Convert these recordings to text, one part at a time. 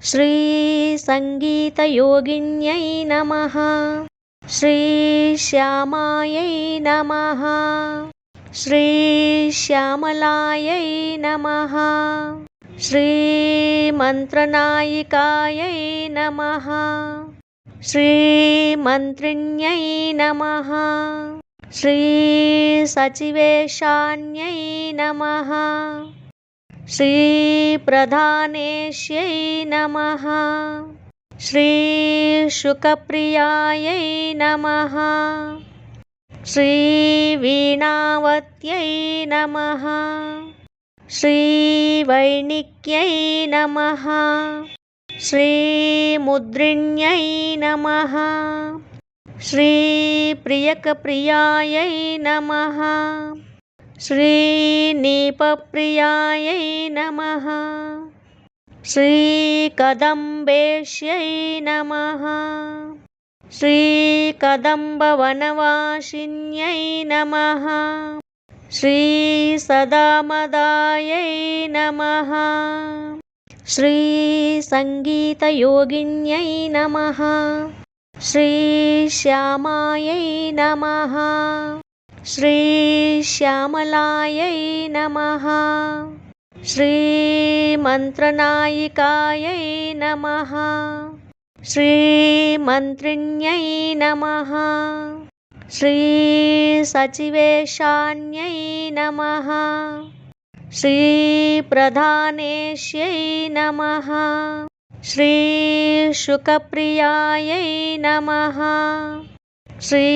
శ్రీ సంగీతయోగిన్యై నమః. శ్రీ శ్యామాయై నమః. శ్రీ శ్యామలాయై నమః. శ్రీ మంత్రనాయికాయై నమః. శ్రీ మంత్రిణ్యై నమః. శ్రీ సచివేశాన్యై నమః. శ్రీ ప్రధానేశ్యై నమః. శ్రీ శుకప్రియాయై నమః. శ్రీ వీణావత్యై నమః. శ్రీ వైణిక్యై నమః. శ్రీ ముద్రిణ్యై నమః. శ్రీ ప్రియకప్రియాయై నమః. శ్రీ నీపప్రియాయై నమః. శ్రీ కదంబేశ్యై నమః. శ్రీ కదంబవనవాసిన్యై నమః. శ్రీ సదామదాయై నమః. శ్రీ సంగీతయోగిన్యై నమః. శ్రీ శ్యామాయై నమః. శ్రీ శ్యామలాయై నమః. శ్రీ మంత్రనాయికాయై నమః. శ్రీ మంత్రిణ్యై నమః. శ్రీ సచివేశాన్యై నమః. శ్రీ ప్రధానేశ్యై నమః. శ్రీ శుకప్రియాయై నమః. శ్రీ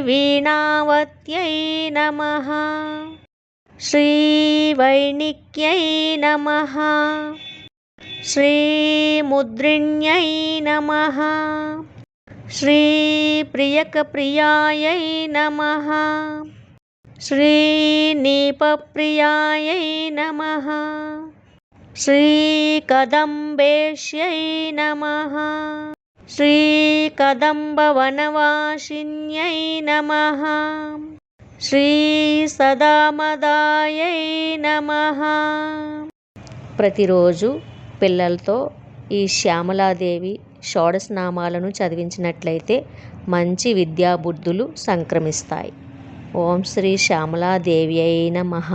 వీణావత్యై నమః. శ్రీ వైణిక్యై నమః. శ్రీ ముద్రిణ్యై నమః. శ్రీ ప్రియకప్రియాయై నమః. శ్రీ నీపప్రియాయై నమః. శ్రీ కదంబేశ్యై నమః. శ్రీ కదంబవనవాసిన్యై నమః. శ్రీ సదామదాయై నమః. ప్రతిరోజు పిల్లలతో ఈ శ్యామలాదేవి షోడశనామాలను చదివించినట్లయితే మంచి విద్యాబుద్ధులు సంక్రమిస్తాయి. ఓం శ్రీ శ్యామలాదేవ్యై నమః.